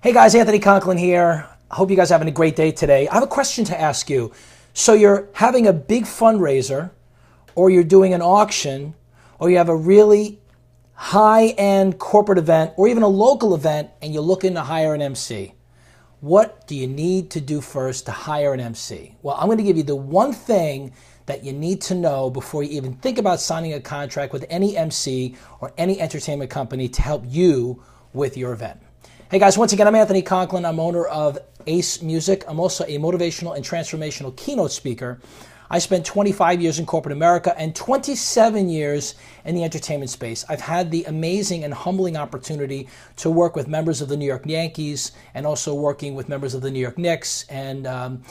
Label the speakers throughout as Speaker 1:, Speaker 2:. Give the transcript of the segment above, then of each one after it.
Speaker 1: Hey guys, Anthony Conklin here. I hope you guys are having a great day today. I have a question to ask you. So you're having a big fundraiser, or you're doing an auction, or you have a really high-end corporate event, or even a local event, and you're looking to hire an MC. What do you need to do first to hire an MC? Well, I'm going to give you the one thing that you need to know before you even think about signing a contract with any MC or any entertainment company to help you with your event. Hey guys, once again, I'm Anthony Conklin. I'm owner of AceMusic. I'm also a motivational and transformational keynote speaker. I spent 25 years in corporate America and 27 years in the entertainment space. I've had the amazing and humbling opportunity to work with members of the New York Yankees and also working with members of the New York Knicks and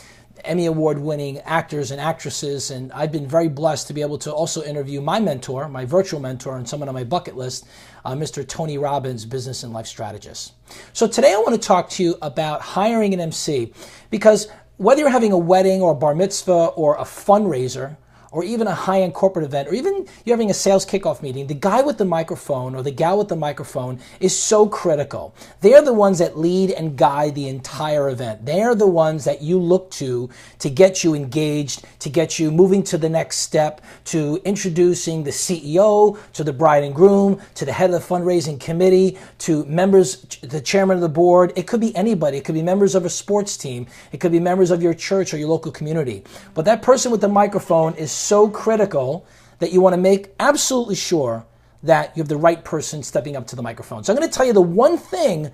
Speaker 1: Emmy Award-winning actors and actresses, and I've been very blessed to be able to also interview my mentor, my virtual mentor, and someone on my bucket list, Mr. Tony Robbins, business and life strategist. So today I want to talk to you about hiring an MC, because whether you're having a wedding or a bar mitzvah or a fundraiser, or even a high-end corporate event, or even you're having a sales kickoff meeting, the guy with the microphone or the gal with the microphone is so critical. They're the ones that lead and guide the entire event. They're the ones that you look to get you engaged, to get you moving to the next step, to introducing the CEO, to the bride and groom, to the head of the fundraising committee, to members, the chairman of the board. It could be anybody. It could be members of a sports team. It could be members of your church or your local community. But that person with the microphone is so critical that you want to make absolutely sure that you have the right person stepping up to the microphone. So I'm going to tell you the one thing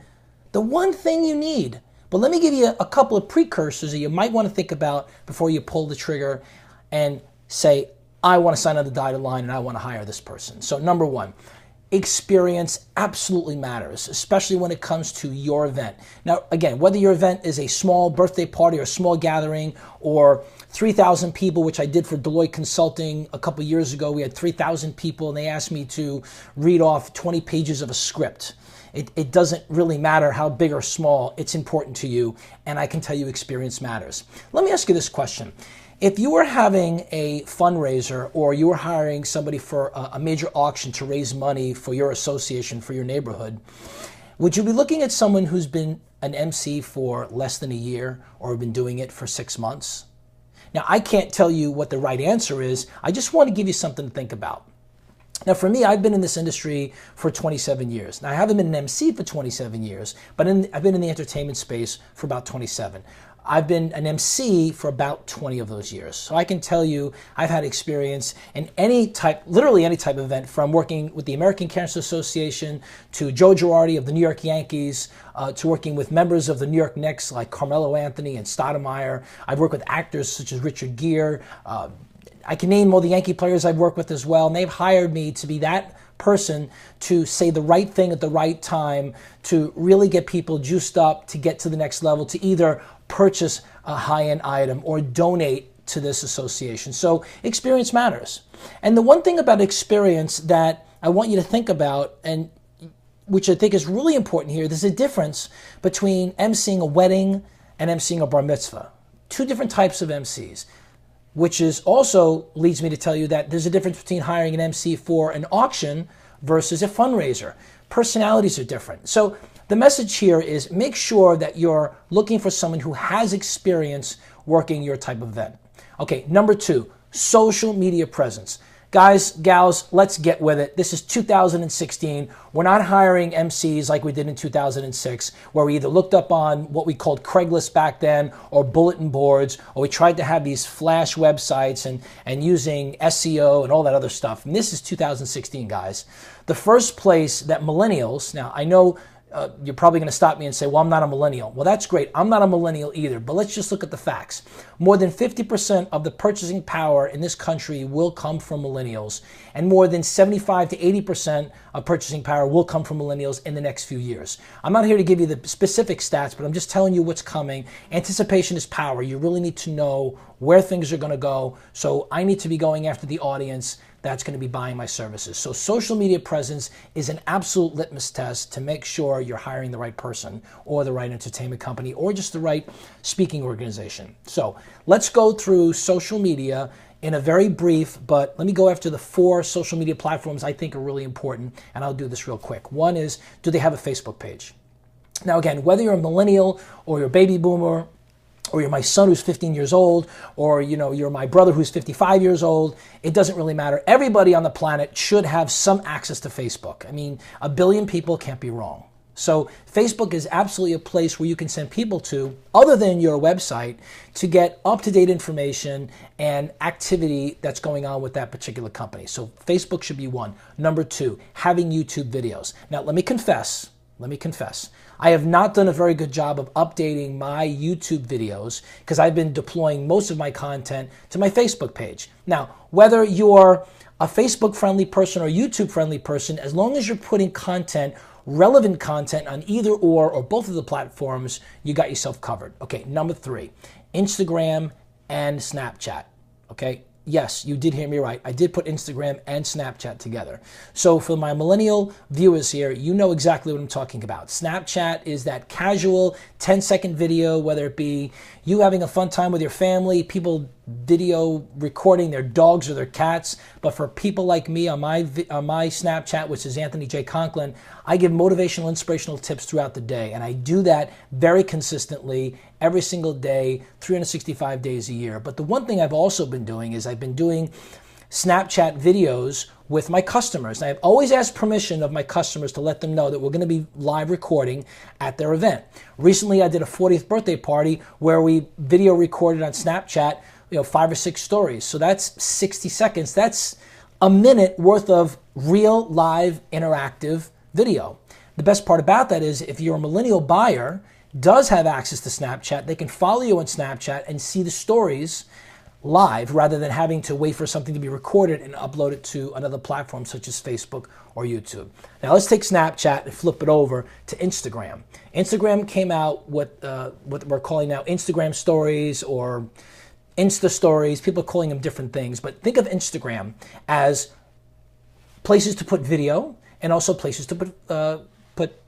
Speaker 1: you need. But let me give you a couple of precursors that you might want to think about before you pull the trigger and say, I want to sign on the dotted line and I want to hire this person. So number one, experience absolutely matters, especially when it comes to your event. Now, again, whether your event is a small birthday party or a small gathering or 3,000 people, which I did for Deloitte Consulting a couple years ago. We had 3,000 people and they asked me to read off 20 pages of a script. It doesn't really matter how big or small, it's important to you, and I can tell you experience matters. Let me ask you this question. If you were having a fundraiser or you were hiring somebody for a major auction to raise money for your association, for your neighborhood, would you be looking at someone who's been an MC for less than a year or been doing it for 6 months? Now, I can't tell you what the right answer is. I just want to give you something to think about. Now, for me, I've been in this industry for 27 years. Now, I haven't been an MC for 27 years, but I've been in the entertainment space for about 27. I've been an MC for about 20 of those years. So I can tell you I've had experience in any type, literally any type of event, from working with the American Cancer Association to Joe Girardi of the New York Yankees, to working with members of the New York Knicks like Carmelo Anthony and Stoudemire. I've worked with actors such as Richard Gere. I can name all the Yankee players I've worked with as well, and they've hired me to be that person to say the right thing at the right time, to really get people juiced up, to get to the next level, to either purchase a high-end item or donate to this association. So experience matters. And the one thing about experience that I want you to think about, and which I think is really important here, there's a difference between emceeing a wedding and emceeing a bar mitzvah. Two different types of MCs, which is also leads me to tell you that there's a difference between hiring an MC for an auction versus a fundraiser. Personalities are different. So the message here is make sure that you're looking for someone who has experience working your type of event. Okay, number two, social media presence. Guys, gals, let's get with it. This is 2016. We're not hiring MCs like we did in 2006, where we either looked up on what we called Craigslist back then, or bulletin boards, or we tried to have these flash websites and using SEO and all that other stuff. And this is 2016, guys. The first place that millennials, now I know you're probably going to stop me and say, well, I'm not a millennial. Well, that's great. I'm not a millennial either, but let's just look at the facts. More than 50% of the purchasing power in this country will come from millennials, and more than 75 to 80% of purchasing power will come from millennials in the next few years. I'm not here to give you the specific stats, but I'm just telling you what's coming. Anticipation is power. You really need to know where things are going to go, so I need to be going after the audience that's going to be buying my services. So social media presence is an absolute litmus test to make sure you're hiring the right person or the right entertainment company or just the right speaking organization. So let's go through social media in a very brief, but let me go after the 4 social media platforms I think are really important, and I'll do this real quick. One is, do they have a Facebook page? Now again, whether you're a millennial or you're a baby boomer, or you're my son who's 15 years old, or you're my brother who's 55 years old, it doesn't really matter. Everybody on the planet should have some access to Facebook. I mean, a billion people can't be wrong. So Facebook is absolutely a place where you can send people to, other than your website, to get up-to-date information and activity that's going on with that particular company. So Facebook should be one. Number two, having YouTube videos. Now, let me confess, I have not done a very good job of updating my YouTube videos because I've been deploying most of my content to my Facebook page. Now, whether you're a Facebook-friendly person or YouTube-friendly person, as long as you're putting content, relevant content on either or both of the platforms, you got yourself covered. Okay, number three, Instagram and Snapchat. Okay, yes, you did hear me right. I did put Instagram and Snapchat together. So for my millennial viewers here, you know exactly what I'm talking about. Snapchat is that casual 10-second video, whether it be you having a fun time with your family, people video recording their dogs or their cats. But for people like me on my Snapchat, which is Anthony J. Conklin, I give motivational, inspirational tips throughout the day. And I do that very consistently every single day, 365 days a year. But the one thing I've also been doing is I've been doing Snapchat videos with my customers. And I've always asked permission of my customers to let them know that we're going to be live recording at their event. Recently, I did a 40th birthday party where we video recorded on Snapchat, 5 or 6 stories. So that's 60 seconds. That's a minute worth of real live interactive video. The best part about that is if you're a millennial buyer, does have access to Snapchat, they can follow you on Snapchat and see the stories live rather than having to wait for something to be recorded and upload it to another platform such as Facebook or YouTube. Now let's take Snapchat and flip it over to Instagram. Instagram came out with what we're calling now Instagram stories or Insta stories. People are calling them different things, but think of Instagram as places to put video and also places to put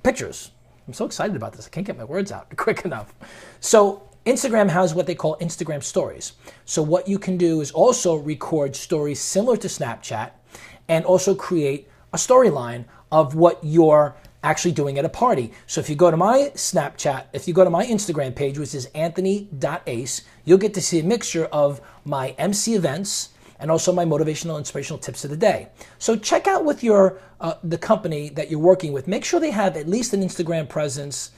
Speaker 1: pictures. I'm so excited about this. I can't get my words out quick enough. So Instagram has what they call Instagram stories. So what you can do is also record stories similar to Snapchat and also create a storyline of what you're actually doing at a party. So if you go to my Snapchat, if you go to my Instagram page, which is anthony.ace, you'll get to see a mixture of my MC events and also my motivational, inspirational tips of the day. So check out with your the company that you're working with. Make sure they have at least an Instagram presence.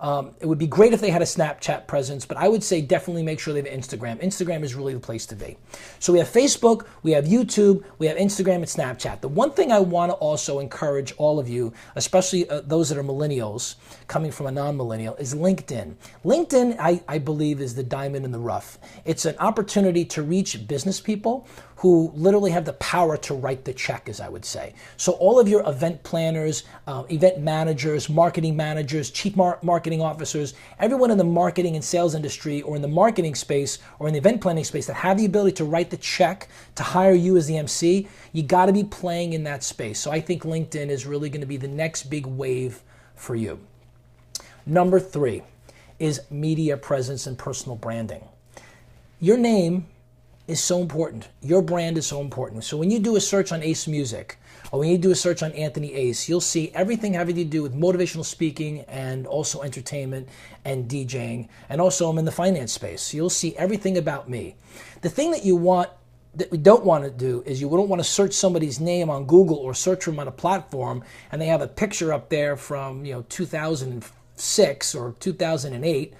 Speaker 1: It would be great if they had a Snapchat presence, but I would say definitely make sure they have Instagram. Instagram is really the place to be. So we have Facebook, we have YouTube, we have Instagram and Snapchat. The one thing I want to also encourage all of you, especially those that are millennials coming from a non-millennial, is LinkedIn. LinkedIn, I believe, is the diamond in the rough. It's an opportunity to reach business people who literally have the power to write the check, as I would say. So all of your event planners, event managers, marketing managers, chief marketing officers, everyone in the marketing and sales industry or in the marketing space or in the event planning space that have the ability to write the check to hire you as the MC, you gotta be playing in that space. So I think LinkedIn is really gonna be the next big wave for you. Number 3 is media presence and personal branding. Your name is so important. Your brand is so important. So when you do a search on AceMuzic or when you do a search on Anthony Ace, you'll see everything having to do with motivational speaking and also entertainment and DJing. And also I'm in the finance space. So you'll see everything about me. The thing that we don't want to do is you don't want to search somebody's name on Google or search them on a platform and they have a picture up there from 2006 or 2008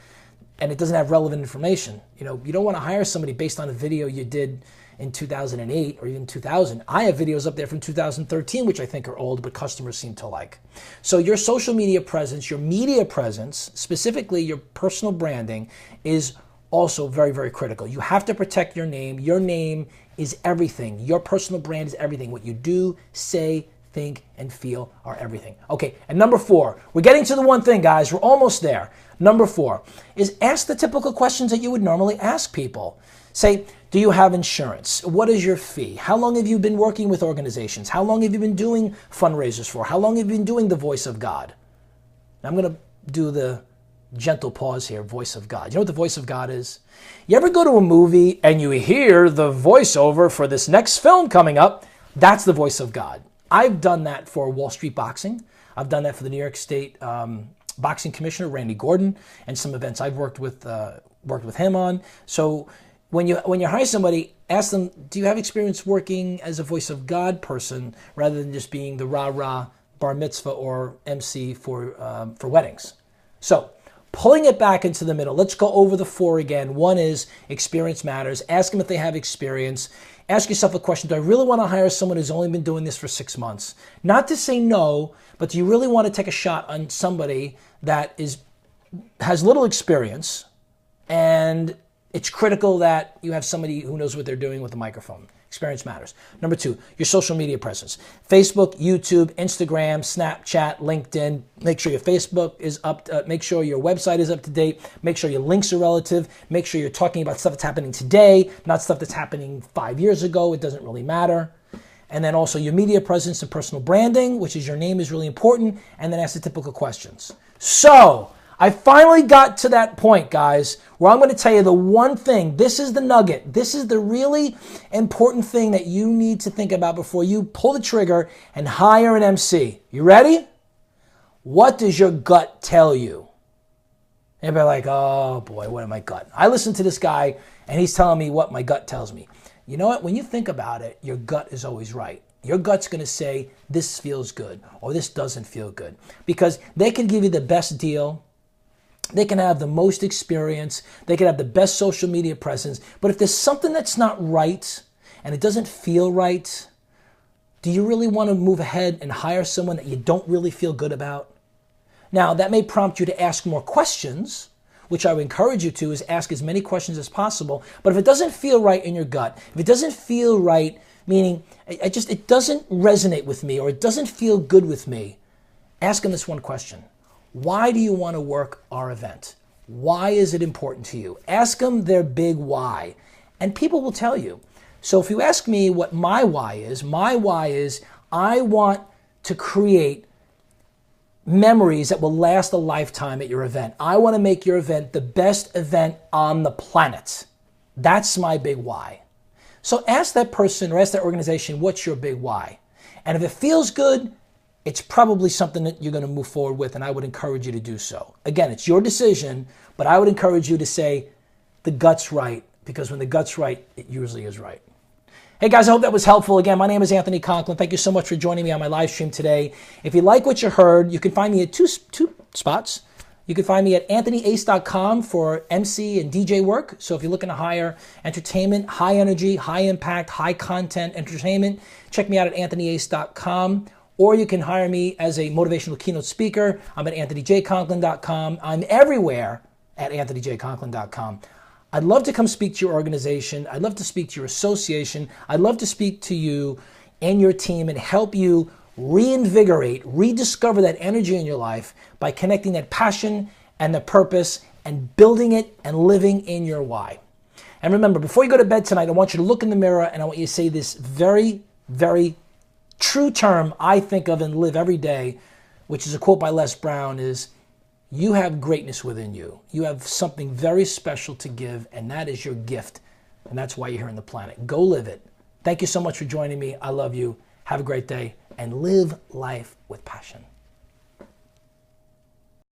Speaker 1: and it doesn't have relevant information. You don't want to hire somebody based on a video you did in 2008 or even 2000. I have videos up there from 2013, which I think are old, but customers seem to like. So your social media presence, your media presence, specifically your personal branding, is also very, very critical. You have to protect your name. Your name is everything. Your personal brand is everything. What you do, say, think, and feel are everything. Okay, and number 4, we're getting to the one thing, guys. We're almost there. Number 4 is ask the typical questions that you would normally ask people. Say, do you have insurance? What is your fee? How long have you been working with organizations? How long have you been doing fundraisers for? How long have you been doing the voice of God? Now, I'm going to do the gentle pause here, voice of God. You know what the voice of God is? You ever go to a movie and you hear the voiceover for this next film coming up? That's the voice of God. I've done that for Wall Street Boxing. I've done that for the New York State boxing commissioner, Randy Gordon, and some events I've worked with him on. So when you hire somebody, ask them, do you have experience working as a voice of God person rather than just being the rah-rah bar mitzvah or MC for weddings? So pulling it back into the middle, let's go over the 4 again. 1 is experience matters. Ask them if they have experience. Ask yourself a question. Do I really want to hire someone who's only been doing this for 6 months? Not to say no, but do you really want to take a shot on somebody that has little experience, and it's critical that you have somebody who knows what they're doing with a microphone? Experience matters. Number 2, your social media presence. Facebook, YouTube, Instagram, Snapchat, LinkedIn. Make sure your Facebook is up. Make sure your website is up to date. Make sure your links are relative. Make sure you're talking about stuff that's happening today, not stuff that's happening 5 years ago. It doesn't really matter. And then also your media presence and personal branding, which is your name, is really important. And then ask the typical questions. So I finally got to that point, guys, where I'm going to tell you the one thing. This is the nugget. This is the really important thing that you need to think about before you pull the trigger and hire an MC. You ready? What does your gut tell you? Everybody like, oh boy, what am my gut? I listen to this guy and he's telling me what my gut tells me. You know what? When you think about it, your gut is always right. Your gut's going to say this feels good or this doesn't feel good, because they can give you the best deal. They can have the most experience. They can have the best social media presence. But if there's something that's not right and it doesn't feel right, do you really want to move ahead and hire someone that you don't really feel good about? Now, that may prompt you to ask more questions, which I would encourage you to, is ask as many questions as possible. But if it doesn't feel right in your gut, if it doesn't feel right, meaning it doesn't resonate with me or it doesn't feel good with me, ask them this one question. Why do you want to work our event? Why is it important to you? Ask them their big why, and people will tell you. So if you ask me what my why is I want to create memories that will last a lifetime at your event. I want to make your event the best event on the planet. That's my big why. So ask that person or ask that organization, what's your big why? And if it feels good, it's probably something that you're going to move forward with, and I would encourage you to do so. Again, it's your decision, but I would encourage you to say the gut's right, because when the gut's right, it usually is right. Hey guys, I hope that was helpful. Again, my name is Anthony Conklin. Thank you so much for joining me on my live stream today. If you like what you heard, you can find me at two spots. You can find me at anthonyace.com for MC and DJ work. So if you're looking to hire entertainment, high energy, high impact, high content entertainment, check me out at anthonyace.com. Or you can hire me as a motivational keynote speaker. I'm at anthonyjconklin.com. I'm everywhere at anthonyjconklin.com. I'd love to come speak to your organization. I'd love to speak to your association. I'd love to speak to you and your team and help you reinvigorate, rediscover that energy in your life by connecting that passion and the purpose and building it and living in your why. And remember, before you go to bed tonight, I want you to look in the mirror and I want you to say this very, very true term I think of and live every day, which is a quote by Les Brown, is you have greatness within you. You have something very special to give, and that is your gift. And that's why you're here on the planet. Go live it. Thank you so much for joining me. I love you. Have a great day and live life with passion.